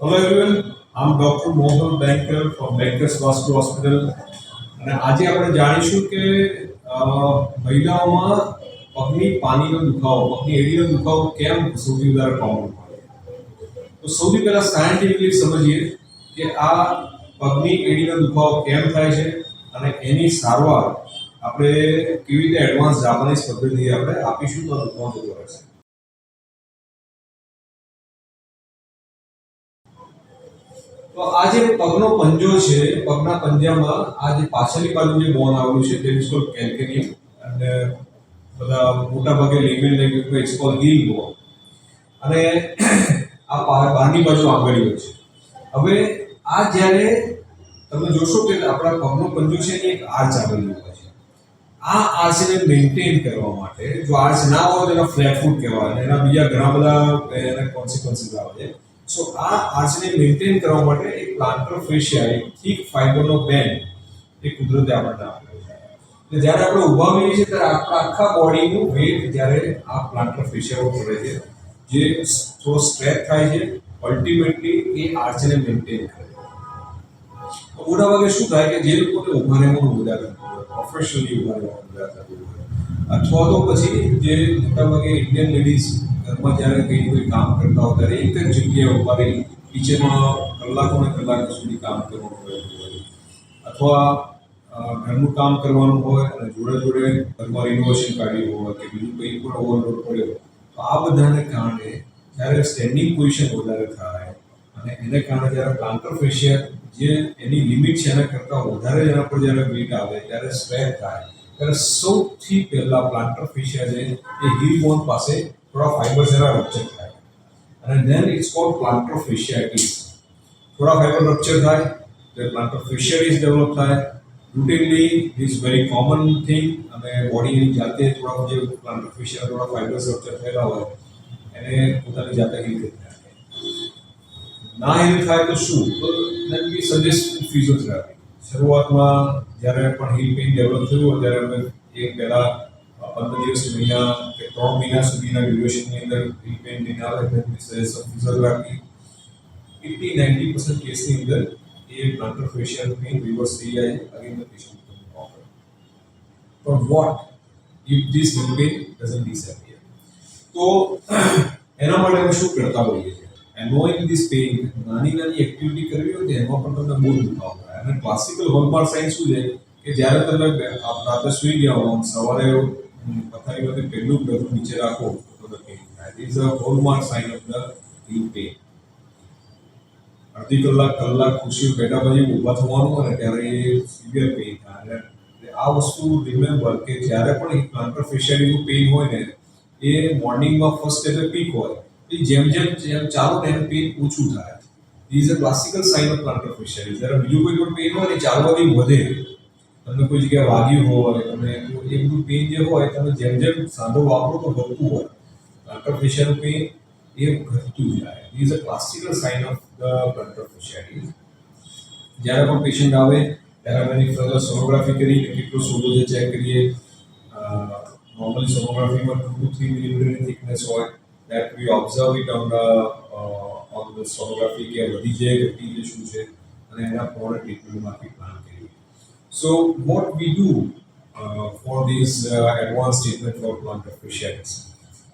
Hello everyone, I'm Dr. Mohan Banker from Bankers Vascular Hospital અને આજે આપણે જાણીશું કે મહિલાઓમાં પગની પાનીનો દુખાવો, પગની એડીનો દુખાવો કેમ સૌથી વધારે કોમન હોય. તો સૌથી પહેલા સાયન્ટિફિકલી સમજીએ કે આ પગની એડીનો દુખાવો કેમ થાય છે અને એની સારવાર આપણે કેવી રીતે એડવાન્સ જાપાનીઝ પદ્ધતિથી આપણે આપીશું તો દુખાવો જતો રહેશે. તો આ જે પગનો પંજો છે, પગના પંજામાં આ જે પાછળની બાજુ જે બોન આવેલું છે તે ઇઝ કોલ્ડ કેલ્કેનિયમ અને બધા મોટા ભાગે લેમેન લેંગ્વેજ ઇટ્સ કોલ્ડ હીલ બોન અને આ બહારની બાજુ આંગળીઓ છે. હવે આ જ્યારે તમે જોશો કે આપણા પગનો પંજો છે એ એક આર્ચ આવેલી હોય છે. આ આર્ચને મેન્ટેન કરવા માટે જો આર્ચ ના હોય તો એના ફ્લેટ ફૂટ કહેવાય અને એના બીજા ઘણા બધા એના કોન્સિક્વન્સીસ આવે છે. સો આ આર્ચને મેન્ટેન કરવા માટે એક પ્લાન્ટર ફેશિયા એક થીક ફાઇબરનો બેન્ડ એ કુદરતે આપણને આપેલો છે. એટલે જ્યારે આપણે ઊભા હોઈએ છીએ ત્યારે આપણા આખા બોડીનું વેટ જ્યારે આ પ્લાન્ટર ફેશિયા ઉપર રહે છે, જે થોડો સ્ટ્રેચ થાય છે, અલ્ટિમેટલી એ આર્ચને મેન્ટેન કરે. મોટા ભાગે શું થાય કે જે લોકોને ઊભા રહેવાનું વધારે થતું હોય, પ્રોફેશનલી ઊભા રહેવાનું વધારે થતું હોય, અથવા તો પછી જે મોટા ભાગે ઇન્ડિયન લેડીઝ ઘરમાં જ્યારે કોઈ કામ કરતા હોય ત્યારે એક જ જગ્યાએ ઊભા રહી કિચનમાં કલાકોને કલાકો સુધી કામ કરવાનું હોય, અથવા ઘરનું કામ કરવાનું હોય અને જોડે જોડે ઘરમાં રિનોવેશન કાઢ્યું હોય કે બીજું કંઈ પણ ઓવરલોડ પડ્યો, તો આ બધાને કારણે જ્યારે સ્ટેન્ડિંગ પોઝિશન વધારે થાય અને એને કારણે જ્યારે પ્લાન્ટર ફેશિયા જે એની લિમિટ છે એના કરતાં વધારે એના પર જ્યારે વેટ આવે ત્યારે સ્ટ્રેચ થાય ત્યારે સૌથી પહેલા પ્લાન્ટર ફેશિયા છે એ હીલ બોન પાસે થોડા ફાઇબર જરા રપ્ચર થાય અને ધેન ઇટ્સ કોલ્ડ પ્લાન્ટર ફેશિયાઇટિસ. થોડા ફાઇબર રપ્ચર થાય તો પ્લાન્ટર ફેશિયાઇટિસ ડેવલપ થાય. Routinely is very common thing અને બોડીની જાતે થોડા જે પ્લાન્ટર ફેશિયા થોડા ફાઇબર્સ રપ્ચર થયેલા હોય એને પોતાની જાતે હીલ કરી નાખે. ના હીલ થાય તો શું? તો દેન વી સજેસ્ટ ફિઝિયોથેરાપી. શરૂઆતમાં જ્યારે પણ હીલ પેઇન ડેવલપ થયું હોય ત્યારે અમે એ પહેલાં 15 દિવસ મહિના કે 3 મહિના સુધીના ડ્યુરેશનની અંદર હીલ પેઇન લઈને આવે then we suggest some physiotherapy. 80-90% કેસની અંદર એ પ્લાન્ટર ફેશિયલ પેઇન રિવર્સ થઈ જાય again the patient becomes normal. But what if this heel pain doesn't disappear? તો એના માટે અમે શું કરતા હોઈએ છીએ? એનોઈંગ ધીસ પેઇન, નાની નાની એક્ટિવિટી કરવી હોય તો એમાં પણ તમને બહુ દુખાવો થાય. અને ક્લાસિકલ હોલમાર્ક સાઇન શું છે કે જ્યારે તમે રાતે સૂઈ ગયા હો સવારે પથારીમાંથી પહેલું પગલું નીચે રાખો તો તમને પેઇન થાય. This is a hallmark sign of the heel pain. અડધી કલાક ખુશી બેઠા પછી ઊભા થવાનું હોય ને ત્યારે એ સિવિયર પેઇન થાય. અને આ વસ્તુ રિમેમ્બર કે જ્યારે પણ પ્લાન્ટર ફેશિયાનું પેઇન હોય ને એ મોર્નિંગમાં ફર્સ્ટ એટલે પીક હોય, એ જેમ ચાલો ને એનું પેઇન ઓછું થાય. Is a classical sign of plantar fasciitis. જ્યારે બીજું કોઈ પણ પેઇન હોય ને ચાલવાથી વધે, તમને કોઈ જગ્યાએ વાગ્યું હોય તમે એ બધું પેઇન જે હોય તમે જેમ સાંધો વાપરો તો વધતું હોય. પ્લાન્ટર ફેશિયાનું પેઇન એ ઘટતું જાય. Is a classical sign of the plantar fasciitis. જ્યારે પણ પેશન્ટ આવે ત્યારે અમે એની ફર્ધર સોનોગ્રાફી કરી કેટલો સોજો છે ચેક કરીએ. નોર્મલી સોનોગ્રાફીમાં 2 to 3 મિલીમીટરની થિકનેસ હોય. that we observe it on the sonography કે વધી છે ઘટી છે શું છે અને એના પ્રમાણે ટ્રીટમેન્ટમાંથી પ્લાન કરીએ. So what we do for this advanced treatment for plantar fasciitis?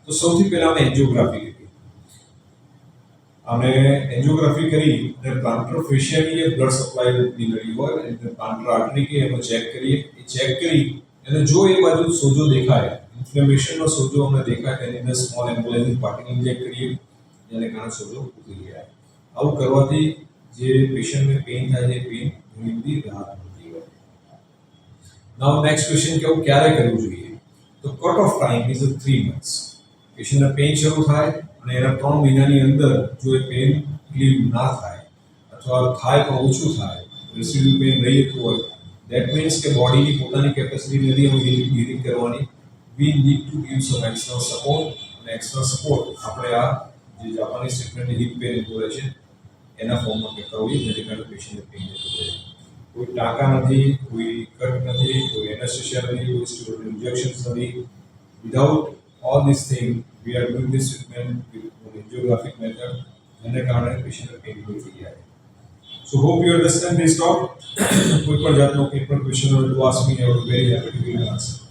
તો સૌથી પહેલા અમે એન્જિયોગ્રાફી કરી અને એન્જિયોગ્રાફી કરી અને પ્લાન્ટર ફેશિયાની જે બ્લડ સપ્લાયની નળી હોય એટલે પ્લાન્ટર આર્ટરી કે એમાં ચેક કરીએ. એ ચેક કરી અને જો એ બાજુ સોજો દેખાય, ઇન્ફ્લેમેશનનો સોજો અમને દેખાય તેની અંદર સ્મોલ એમ્બ્યુલેન્સ પાર્ટિંગ ઇન્જેક્ટ કરીએ જેને કારણે સોજો ઉતરી જાય. આવું કરવાથી જે પેશન્ટને પેઇન થાય છે પેઇન ઘણી બધી રાહત મળતી હોય. નાઉ નેક્સ્ટ ક્વેશ્ચન કે આવું ક્યારે કરવું જોઈએ? તો cut off time is 3 months. પેશન્ટને પેઇન શરૂ થાય અને એના 3 મહિનાની અંદર જો એ પેઇન રિલીવ ના થાય અથવા થાય પણ ઓછું થાય, રેસિડ્યુઅલ પેઇન રહી જતું હોય, that means કે બોડીની પોતાની કેપેસિટી નથી હવે હીલિંગ કરવાની. we need to give some external support. અને external support આપણે આ જે જાપાનીઝ ટ્રીટમેન્ટ હીલ પેઇન ઇન્ટોલેશન એના ફોર્મમાં કરતા હોઈએ જેને કારણે પેશન્ટને પેઇન જતું રહે. કોઈ ટાંકા નથી, કોઈ કટ નથી, કોઈ એનેસ્થેસિયા નથી, કોઈ સ્ટીરોઇડ ઇન્જેક્શન્સ નથી. Without all these things we are doing this treatment with an angiographic method એને કારણે પેશન્ટ પેઇનફુલ થઈ જાય. So hope you understand this talk. કોઈ પણ જાતનો કોઈ પણ ક્વેશ્ચન હોય તો ask me. I will very happy to give answer.